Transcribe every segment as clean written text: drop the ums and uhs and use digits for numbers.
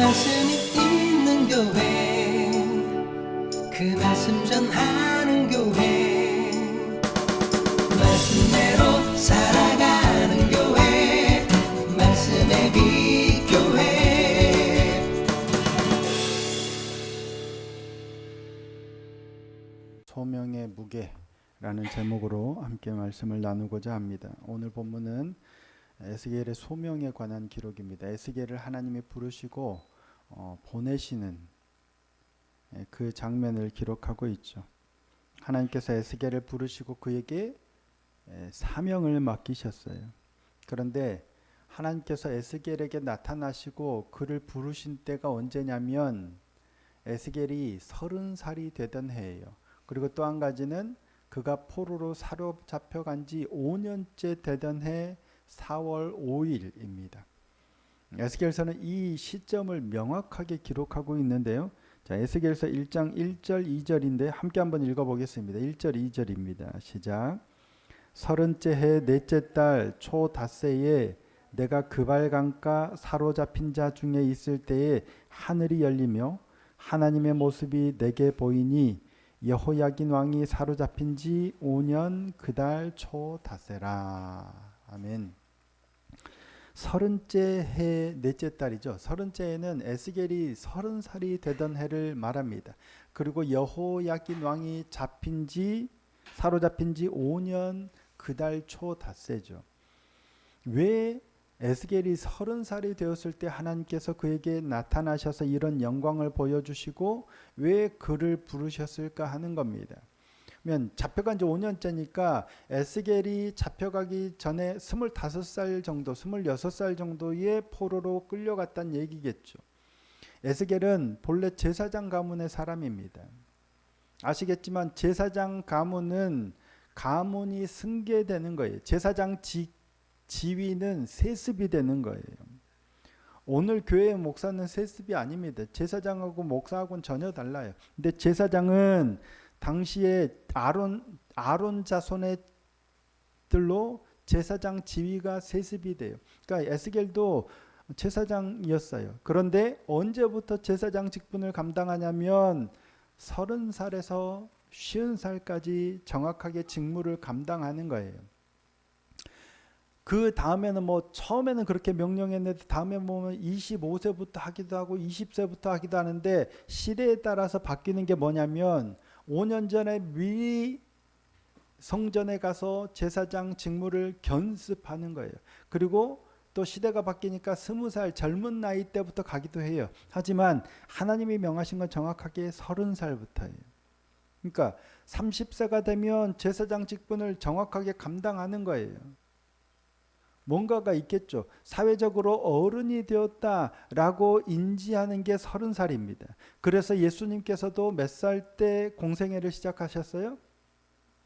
말씀이 있는 교회, 그 말씀 전하는 교회, 말씀대로 살아가는 교회, 말씀의 빛 교회. 소명의 무게라는 제목으로 함께 말씀을 나누고자 합니다. 오늘 본문은 에스겔의 소명에 관한 기록입니다. 에스겔을 하나님이 부르시고 보내시는 그 장면을 기록하고 있죠. 하나님께서 에스겔을 부르시고 그에게 사명을 맡기셨어요. 그런데 하나님께서 에스겔에게 나타나시고 그를 부르신 때가 언제냐면 에스겔이 30살이 되던 해예요. 그리고 또 한 가지는 그가 포로로 사로잡혀간 지 5년째 되던 해 4월 5일입니다. 에스겔서는 이 시점을 명확하게 기록하고 있는데요. 자, 에스겔서 1장 1절 2절인데 함께 한번 읽어보겠습니다. 1절 2절입니다. 시작. 30째 해 넷째 달 초 닷새에 내가 그발강가 사로잡힌 자 중에 있을 때에 하늘이 열리며 하나님의 모습이 내게 보이니 여호야긴 왕이 사로잡힌 지 5년 그 달 초 닷새라. 아멘. 30째 해 넷째 달이죠. 30째 해는 에스겔이 30살이 되던 해를 말합니다. 그리고 여호야긴 왕이 사로잡힌 지 5년 그 달 초 닷새죠. 왜 에스겔이 30살이 되었을 때 하나님께서 그에게 나타나셔서 이런 영광을 보여주시고 왜 그를 부르셨을까 하는 겁니다. 잡혀간 지 5년째니까 에스겔이 잡혀가기 전에 25살 정도, 26살 정도의 포로로 끌려갔다는 얘기겠죠. 에스겔은 본래 제사장 가문의 사람입니다. 아시겠지만 제사장 가문은 가문이 승계되는 거예요. 제사장 지위는 세습이 되는 거예요. 오늘 교회의 목사는 세습이 아닙니다. 제사장하고 목사하고는 전혀 달라요. 근데 제사장은 당시에 아론 자손들로 제사장 지위가 세습이 돼요. 그러니까 에스겔도 제사장이었어요. 그런데 언제부터 제사장 직분을 감당하냐면 30살에서 50살까지 정확하게 직무를 감당하는 거예요. 그 다음에는 처음에는 그렇게 명령했는데 다음에 보면 25세부터 하기도 하고 20세부터 하기도 하는데 시대에 따라서 바뀌는 게 뭐냐면 5년 전에 미리 성전에 가서 제사장 직무를 견습하는 거예요. 그리고 또 시대가 바뀌니까 20살 젊은 나이 때부터 가기도 해요. 하지만 하나님이 명하신 건 정확하게 30살부터예요. 그러니까 30세가 되면 제사장 직분을 정확하게 감당하는 거예요. 뭔가가 있겠죠. 사회적으로 어른이 되었다라고 인지하는 게 30살입니다. 그래서 예수님께서도 몇 살 때 공생애를 시작하셨어요?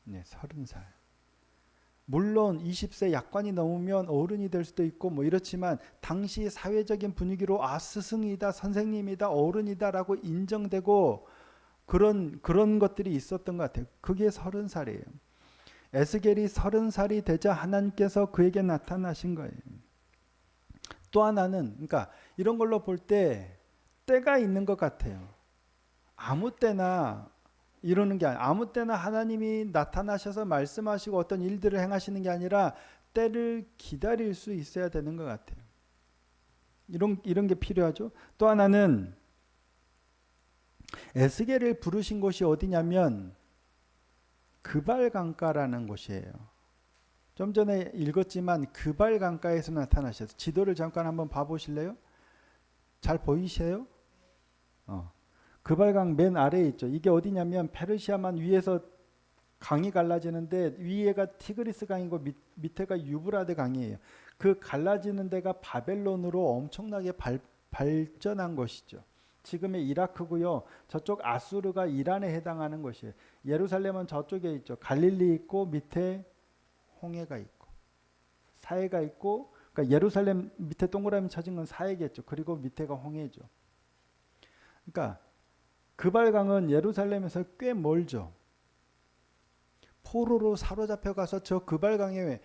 네, 30살. 물론 20세 약관이 넘으면 어른이 될 수도 있고 이렇지만 당시 사회적인 분위기로 스승이다, 선생님이다, 어른이다라고 인정되고 그런 것들이 있었던 것 같아요. 그게 30살이에요. 에스겔이 30살이 되자 하나님께서 그에게 나타나신 거예요. 또 하나는 그러니까 이런 걸로 볼 때 때가 있는 것 같아요. 아무 때나 이러는 게 아무 때나 하나님이 나타나셔서 말씀하시고 어떤 일들을 행하시는 게 아니라 때를 기다릴 수 있어야 되는 것 같아요. 이런 게 필요하죠. 또 하나는 에스겔을 부르신 곳이 어디냐면 그발강가라는 곳이에요. 좀 전에 읽었지만 그발강가에서 나타나셔서 지도를 잠깐 한번 봐보실래요? 잘 보이세요? 그발강 맨 아래에 있죠. 이게 어디냐면 페르시아만 위에서 강이 갈라지는데 위에가 티그리스 강이고 밑에가 유브라데 강이에요. 그 갈라지는 데가 바벨론으로 엄청나게 발전한 것이죠. 지금의 이라크고요. 저쪽 아수르가 이란에 해당하는 것이에요. 예루살렘은 저쪽에 있죠. 갈릴리 있고 밑에 홍해가 있고 사해가 있고, 그러니까 예루살렘 밑에 동그라미 쳐진 건 사해겠죠. 그리고 밑에가 홍해죠. 그러니까 그발강은 예루살렘에서 꽤 멀죠. 포로로 사로잡혀 가서 저 그발강에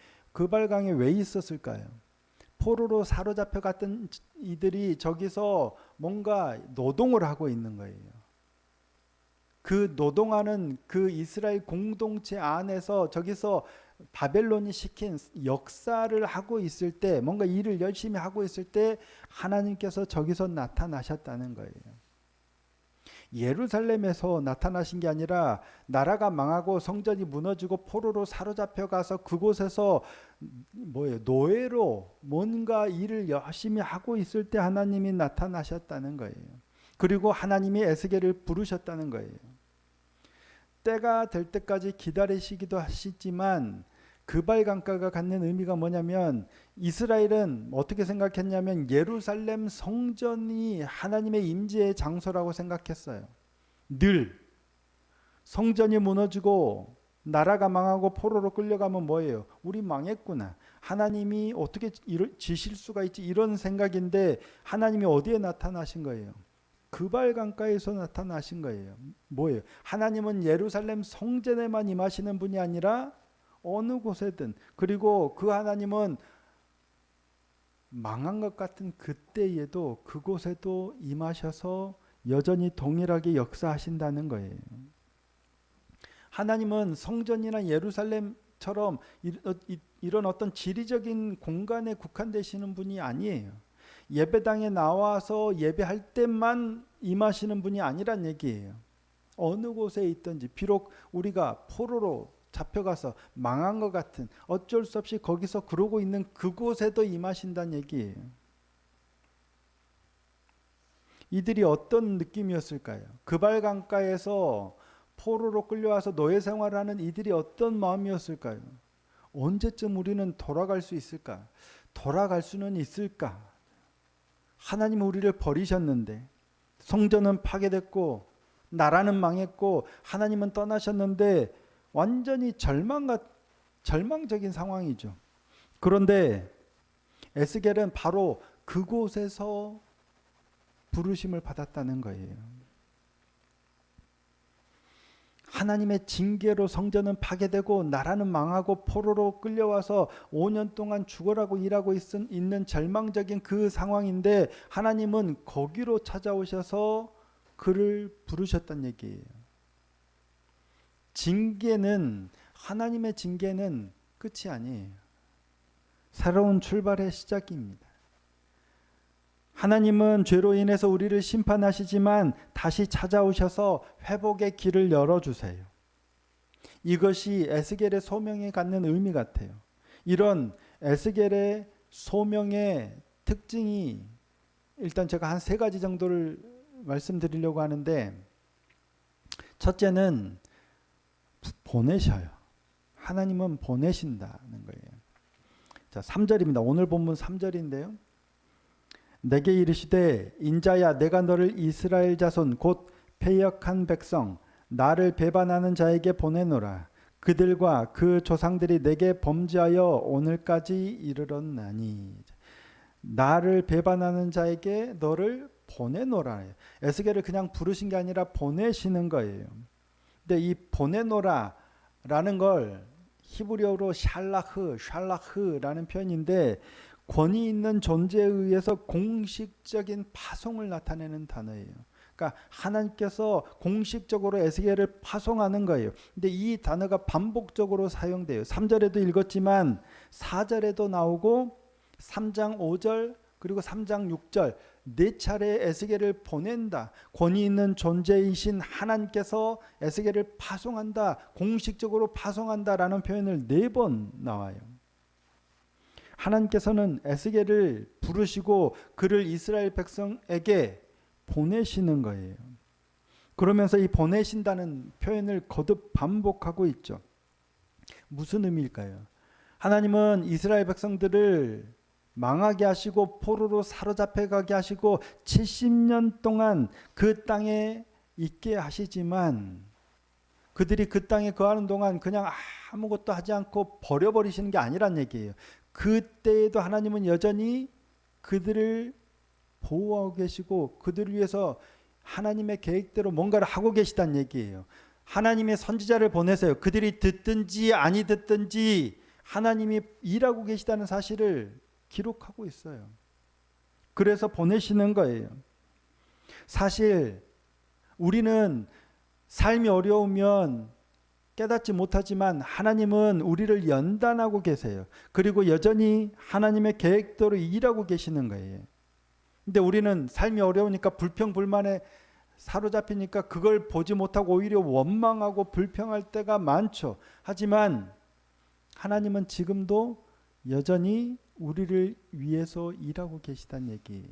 왜 있었을까요? 포로로 사로잡혀 갔던 이들이 저기서 뭔가 노동을 하고 있는 거예요. 그 노동하는 그 이스라엘 공동체 안에서 저기서 바벨론이 시킨 역사를 하고 있을 때, 뭔가 일을 열심히 하고 있을 때 하나님께서 저기서 나타나셨다는 거예요. 예루살렘에서 나타나신 게 아니라 나라가 망하고 성전이 무너지고 포로로 사로잡혀 가서 그곳에서 노예로 뭔가 일을 열심히 하고 있을 때 하나님이 나타나셨다는 거예요. 그리고 하나님이 에스겔을 부르셨다는 거예요. 때가 될 때까지 기다리시기도 하시지만 그발강가가 갖는 의미가 뭐냐면, 이스라엘은 어떻게 생각했냐면 예루살렘 성전이 하나님의 임재의 장소라고 생각했어요. 늘 성전이 무너지고 나라가 망하고 포로로 끌려가면 뭐예요? 우리 망했구나. 하나님이 어떻게 지실 수가 있지? 이런 생각인데 하나님이 어디에 나타나신 거예요? 그발강가에서 나타나신 거예요. 뭐예요? 하나님은 예루살렘 성전에만 임하시는 분이 아니라 어느 곳에든, 그리고 그 하나님은 망한 것 같은 그때에도 그곳에도 임하셔서 여전히 동일하게 역사하신다는 거예요. 하나님은 성전이나 예루살렘처럼 이런 어떤 지리적인 공간에 국한되시는 분이 아니에요. 예배당에 나와서 예배할 때만 임하시는 분이 아니란 얘기예요. 어느 곳에 있든지, 비록 우리가 포로로 잡혀가서 망한 것 같은, 어쩔 수 없이 거기서 그러고 있는 그곳에도 임하신다는 얘기예요. 이들이 어떤 느낌이었을까요? 그발강가에서 포로로 끌려와서 노예 생활하는 이들이 어떤 마음이었을까요? 언제쯤 우리는 돌아갈 수 있을까? 돌아갈 수는 있을까? 하나님은 우리를 버리셨는데, 성전은 파괴됐고 나라는 망했고 하나님은 떠나셨는데 완전히 절망적인 상황이죠. 그런데 에스겔은 바로 그곳에서 부르심을 받았다는 거예요. 하나님의 징계로 성전은 파괴되고 나라는 망하고 포로로 끌려와서 5년 동안 죽어라고 일하고 있는 절망적인 그 상황인데 하나님은 거기로 찾아오셔서 그를 부르셨단 얘기예요. 하나님의 징계는 끝이 아니에요. 새로운 출발의 시작입니다. 하나님은 죄로 인해서 우리를 심판하시지만 다시 찾아오셔서 회복의 길을 열어주세요. 이것이 에스겔의 소명에 갖는 의미 같아요. 이런 에스겔의 소명의 특징이, 일단 제가 한 3가지 정도를 말씀드리려고 하는데, 첫째는 보내셔요. 하나님은 보내신다는 거예요. 자, 3절입니다. 오늘 본문 3절인데요. 내게 이르시되 인자야 내가 너를 이스라엘 자손 곧 패역한 백성 나를 배반하는 자에게 보내노라. 그들과 그 조상들이 내게 범죄하여 오늘까지 이르렀나니. 나를 배반하는 자에게 너를 보내노라. 에스겔을 그냥 부르신 게 아니라 보내시는 거예요. 근데 이 보내노라라는 걸 히브리어로 샬라흐라는 표현인데, 권위 있는 존재에 의해서 공식적인 파송을 나타내는 단어예요. 그러니까 하나님께서 공식적으로 에스겔을 파송하는 거예요. 근데 이 단어가 반복적으로 사용돼요. 3절에도 읽었지만 4절에도 나오고 3장 5절 그리고 3장 6절 4차례 에스겔을 보낸다. 권위 있는 존재이신 하나님께서 에스겔을 파송한다. 공식적으로 파송한다라는 표현을 4번 나와요. 하나님께서는 에스겔을 부르시고 그를 이스라엘 백성에게 보내시는 거예요. 그러면서 이 보내신다는 표현을 거듭 반복하고 있죠. 무슨 의미일까요? 하나님은 이스라엘 백성들을 망하게 하시고 포로로 사로잡혀 가게 하시고 70년 동안 그 땅에 있게 하시지만, 그들이 그 땅에 거하는 동안 그냥 아무것도 하지 않고 버려버리시는 게 아니란 얘기예요. 그때에도 하나님은 여전히 그들을 보호하고 계시고 그들을 위해서 하나님의 계획대로 뭔가를 하고 계시다는 얘기예요. 하나님의 선지자를 보내세요. 그들이 듣든지 아니 듣든지 하나님이 일하고 계시다는 사실을 기록하고 있어요. 그래서 보내시는 거예요. 사실 우리는 삶이 어려우면 깨닫지 못하지만 하나님은 우리를 연단하고 계세요. 그리고 여전히 하나님의 계획대로 일하고 계시는 거예요. 근데 우리는 삶이 어려우니까 불평불만에 사로잡히니까 그걸 보지 못하고 오히려 원망하고 불평할 때가 많죠. 하지만 하나님은 지금도 여전히 우리를 위해서 일하고 계시다는 얘기예요.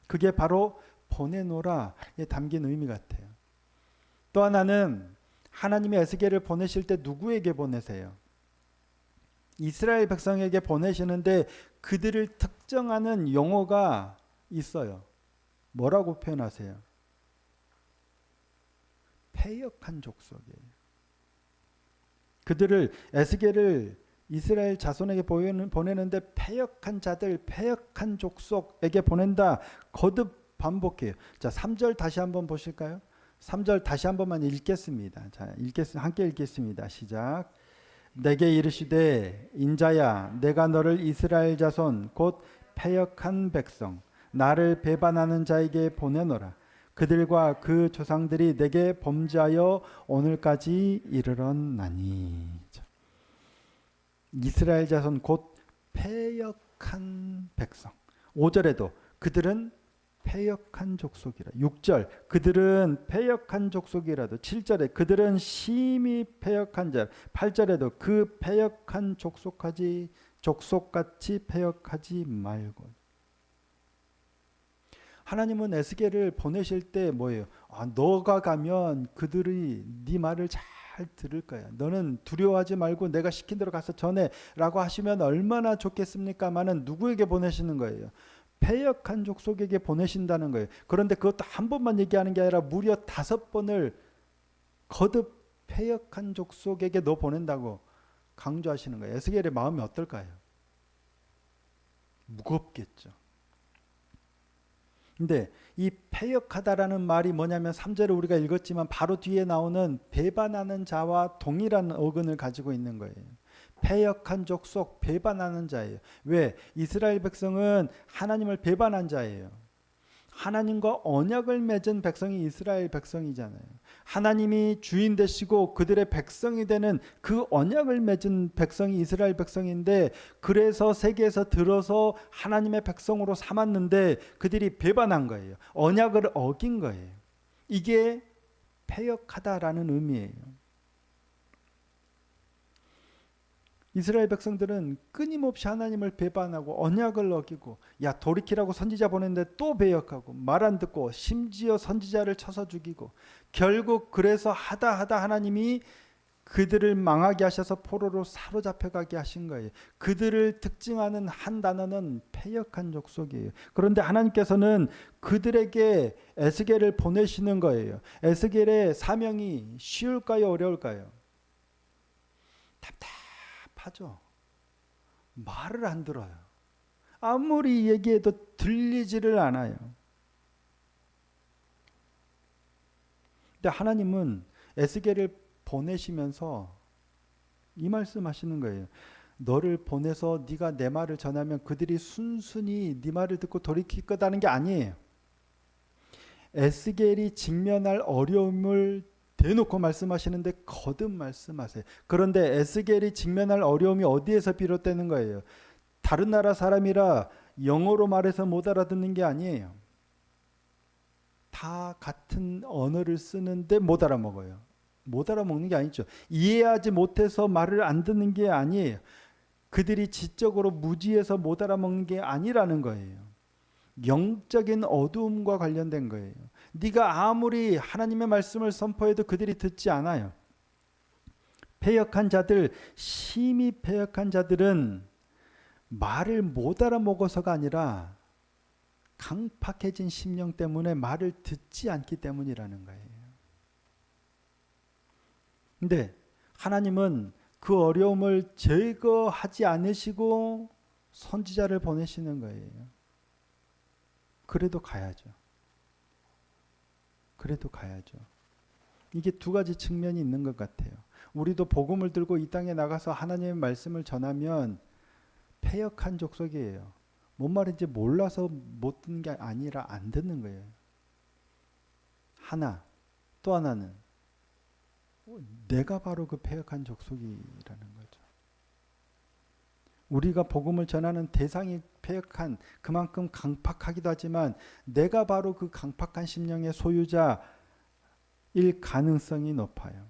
그게 바로 보내노라에 담긴 의미 같아요. 또 하나는 하나님의 에스겔을 보내실 때 누구에게 보내세요? 이스라엘 백성에게 보내시는데 그들을 특정하는 용어가 있어요. 뭐라고 표현하세요? 패역한 족속이에요. 그들을 에스겔을 이스라엘 자손에게 보내는데 패역한 자들, 패역한 족속에게 보낸다. 거듭 반복해요. 자, 3절 다시 한번 보실까요? 3절 다시 한 번만 읽겠습니다. 자, 함께 읽겠습니다. 시작. 내게 이르시되 인자야 내가 너를 이스라엘 자손 곧 패역한 백성 나를 배반하는 자에게 보내노라. 그들과 그 조상들이 내게 범죄하여 오늘까지 이르렀나니. 이스라엘 자손 곧 패역한 백성. 5절에도 그들은 패역한 족속이라. 6절 그들은 패역한 족속이라도. 7절에 그들은 심히 패역한 자. 8절에도 그 패역한 족속같이 패역하지 말고. 하나님은 에스겔을 보내실 때 뭐예요? 너가 가면 그들이 네 말을 잘 들을 거야. 너는 두려워하지 말고 내가 시킨 대로 가서 전해 라고 하시면 얼마나 좋겠습니까마는 누구에게 보내시는 거예요? 패역한 족속에게 보내신다는 거예요. 그런데 그것도 한 번만 얘기하는 게 아니라 무려 5번을 거듭 패역한 족속에게 너 보낸다고 강조하시는 거예요. 에스겔의 마음이 어떨까요? 무겁겠죠. 근데 이 패역하다라는 말이 뭐냐면 3절을 우리가 읽었지만 바로 뒤에 나오는 배반하는 자와 동일한 어근을 가지고 있는 거예요. 패역한 족속, 배반하는 자예요. 왜? 이스라엘 백성은 하나님을 배반한 자예요. 하나님과 언약을 맺은 백성이 이스라엘 백성이잖아요. 하나님이 주인 되시고 그들의 백성이 되는 그 언약을 맺은 백성이 이스라엘 백성인데, 그래서 세계에서 들어서 하나님의 백성으로 삼았는데 그들이 배반한 거예요. 언약을 어긴 거예요. 이게 패역하다라는 의미예요. 이스라엘 백성들은 끊임없이 하나님을 배반하고 언약을 어기고, 돌이키라고 선지자 보냈는데 또 배역하고 말 안 듣고 심지어 선지자를 쳐서 죽이고, 결국 그래서 하다 하나님이 그들을 망하게 하셔서 포로로 사로잡혀가게 하신 거예요. 그들을 특징하는 한 단어는 패역한 족속이에요. 그런데 하나님께서는 그들에게 에스겔을 보내시는 거예요. 에스겔의 사명이 쉬울까요, 어려울까요? 하죠. 말을 안 들어요. 아무리 얘기해도 들리지를 않아요. 근데 하나님은 에스겔을 보내시면서 이 말씀하시는 거예요. 너를 보내서 네가 내 말을 전하면 그들이 순순히 네 말을 듣고 돌이킬 거다는 게 아니에요. 에스겔이 직면할 어려움을 대놓고 말씀하시는데 거듭 말씀하세요. 그런데 에스겔이 직면할 어려움이 어디에서 비롯되는 거예요? 다른 나라 사람이라 영어로 말해서 못 알아듣는 게 아니에요. 다 같은 언어를 쓰는데 못 알아먹어요. 못 알아먹는 게 아니죠. 이해하지 못해서 말을 안 듣는 게 아니에요. 그들이 지적으로 무지해서 못 알아먹는 게 아니라는 거예요. 영적인 어두움과 관련된 거예요. 네가 아무리 하나님의 말씀을 선포해도 그들이 듣지 않아요. 패역한 자들, 심히 패역한 자들은 말을 못 알아먹어서가 아니라 강팍해진 심령 때문에 말을 듣지 않기 때문이라는 거예요. 근데 하나님은 그 어려움을 제거하지 않으시고 선지자를 보내시는 거예요. 그래도 가야죠. 이게 두 가지 측면이 있는 것 같아요. 우리도 복음을 들고 이 땅에 나가서 하나님의 말씀을 전하면 패역한 족속이에요. 뭔 말인지 몰라서 못 듣는 게 아니라 안 듣는 거예요. 하나, 또 하나는 내가 바로 그 패역한 족속이라는 거죠. 우리가 복음을 전하는 대상이 패역한, 그만큼 강팍하기도 하지만 내가 바로 그 강팍한 심령의 소유자일 가능성이 높아요.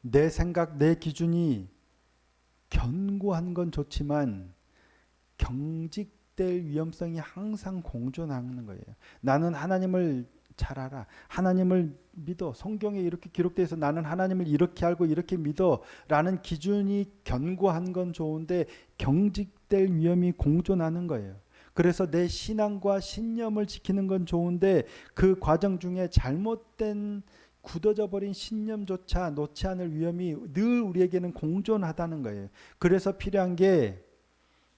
내 생각, 내 기준이 견고한 건 좋지만 경직될 위험성이 항상 공존하는 거예요. 나는 하나님을 잘 알아. 하나님을 믿어. 성경에 이렇게 기록되어 있어. 나는 하나님을 이렇게 알고 이렇게 믿어. 라는 기준이 견고한 건 좋은데 경직될 위험이 공존하는 거예요. 그래서 내 신앙과 신념을 지키는 건 좋은데 그 과정 중에 잘못된 굳어져 버린 신념조차 놓지 않을 위험이 늘 우리에게는 공존하다는 거예요. 그래서 필요한 게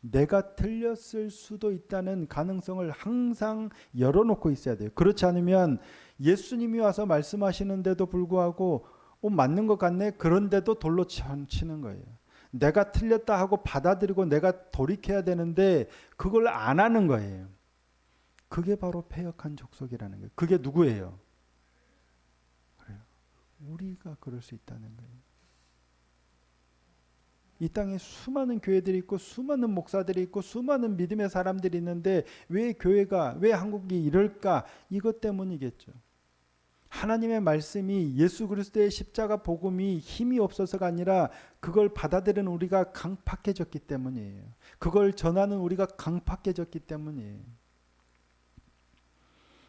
내가 틀렸을 수도 있다는 가능성을 항상 열어놓고 있어야 돼요. 그렇지 않으면 예수님이 와서 말씀하시는데도 불구하고 맞는 것 같네. 그런데도 돌로 치는 거예요. 내가 틀렸다 하고 받아들이고 내가 돌이켜야 되는데 그걸 안 하는 거예요. 그게 바로 패역한 족속이라는 거예요. 그게 누구예요? 그래요. 우리가 그럴 수 있다는 거예요. 이 땅에 수많은 교회들이 있고 수많은 목사들이 있고 수많은 믿음의 사람들이 있는데 왜 교회가, 왜 한국이 이럴까? 이것 때문이겠죠. 하나님의 말씀이, 예수 그리스도의 십자가 복음이 힘이 없어서가 아니라 그걸 받아들이는 우리가 강팍해졌기 때문이에요. 그걸 전하는 우리가 강팍해졌기 때문이에요.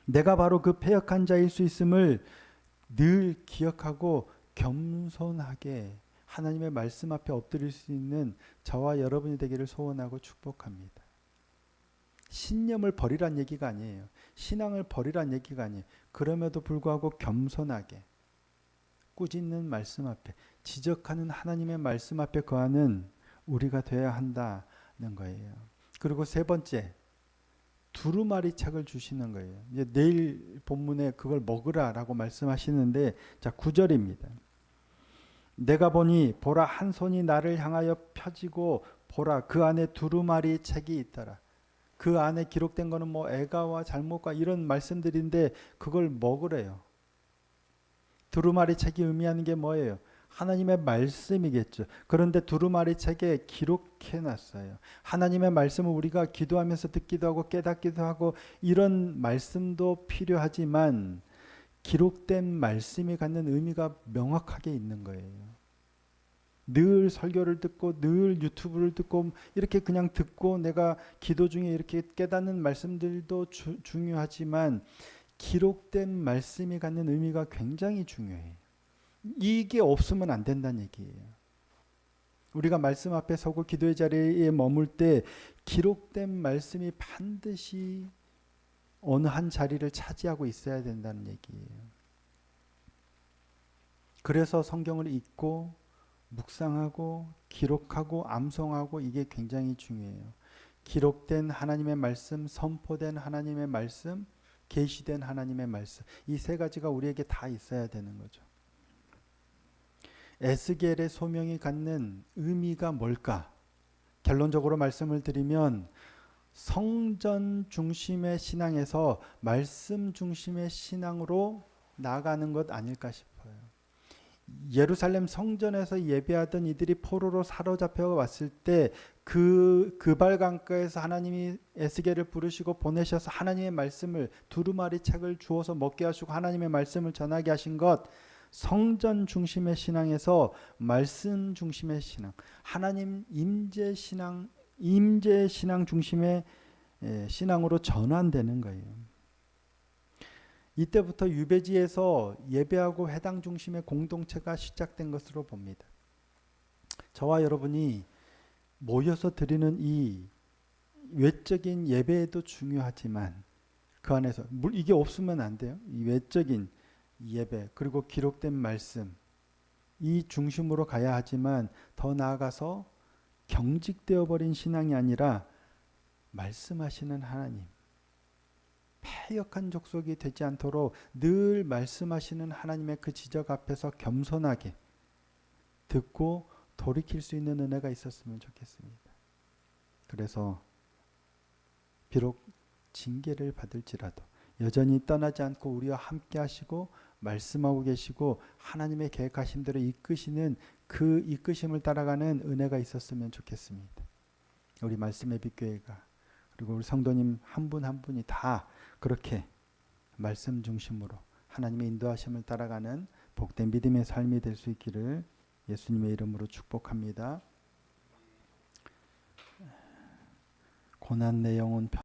내가 바로 그 패역한 자일 수 있음을 늘 기억하고 겸손하게 하나님의 말씀 앞에 엎드릴 수 있는 저와 여러분이 되기를 소원하고 축복합니다. 신념을 버리란 얘기가 아니에요. 신앙을 버리란 얘기가 아니에요. 그럼에도 불구하고 겸손하게 꾸짖는 말씀 앞에, 지적하는 하나님의 말씀 앞에 거하는 우리가 되어야 한다는 거예요. 그리고 세 번째, 두루마리 책을 주시는 거예요. 이제 내일 본문에 그걸 먹으라라고 말씀하시는데, 자 9절입니다. 내가 보니 보라 한 손이 나를 향하여 펴지고 보라 그 안에 두루마리 책이 있더라. 그 안에 기록된 거는 뭐 애가와 잘못과 이런 말씀들인데 그걸 먹으래요. 두루마리 책이 의미하는 게 뭐예요? 하나님의 말씀이겠죠. 그런데 두루마리 책에 기록해 놨어요. 하나님의 말씀을 우리가 기도하면서 듣기도 하고 깨닫기도 하고 이런 말씀도 필요하지만 기록된 말씀이 갖는 의미가 명확하게 있는 거예요. 늘 설교를 듣고 늘 유튜브를 듣고 이렇게 그냥 듣고 내가 기도 중에 이렇게 깨닫는 말씀들도 중요하지만 기록된 말씀이 갖는 의미가 굉장히 중요해요. 이게 없으면 안 된다는 얘기예요. 우리가 말씀 앞에 서고 기도의 자리에 머물 때 기록된 말씀이 반드시 어느 한 자리를 차지하고 있어야 된다는 얘기예요. 그래서 성경을 읽고 묵상하고 기록하고 암송하고 이게 굉장히 중요해요. 기록된 하나님의 말씀, 선포된 하나님의 말씀, 계시된 하나님의 말씀, 이 세 가지가 우리에게 다 있어야 되는 거죠. 에스겔의 소명이 갖는 의미가 뭘까? 결론적으로 말씀을 드리면 성전 중심의 신앙에서 말씀 중심의 신앙으로 나아가는 것 아닐까 싶어요. 예루살렘 성전에서 예배하던 이들이 포로로 사로잡혀 왔을 때 그 그발강가에서 하나님이 에스겔을 부르시고 보내셔서 하나님의 말씀을 두루마리 책을 주어서 먹게 하시고 하나님의 말씀을 전하게 하신 것, 성전 중심의 신앙에서 말씀 중심의 신앙, 하나님 임재 신앙 중심의 신앙으로 전환되는 거예요. 이때부터 유배지에서 예배하고 회당 중심의 공동체가 시작된 것으로 봅니다. 저와 여러분이 모여서 드리는 이 외적인 예배도 중요하지만 그 안에서 이게 없으면 안 돼요. 이 외적인 예배 그리고 기록된 말씀 이 중심으로 가야 하지만 더 나아가서 경직되어 버린 신앙이 아니라 말씀하시는 하나님, 패역한 족속이 되지 않도록 늘 말씀하시는 하나님의 그 지적 앞에서 겸손하게 듣고 돌이킬 수 있는 은혜가 있었으면 좋겠습니다. 그래서 비록 징계를 받을지라도 여전히 떠나지 않고 우리와 함께 하시고 말씀하고 계시고 하나님의 계획하신 대로 이끄시는 그 이끄심을 따라가는 은혜가 있었으면 좋겠습니다. 우리 말씀의 빛교회가 그리고 우리 성도님 한 분 한 분이 다 그렇게 말씀 중심으로 하나님의 인도하심을 따라가는 복된 믿음의 삶이 될 수 있기를 예수님의 이름으로 축복합니다. 고난 내 영혼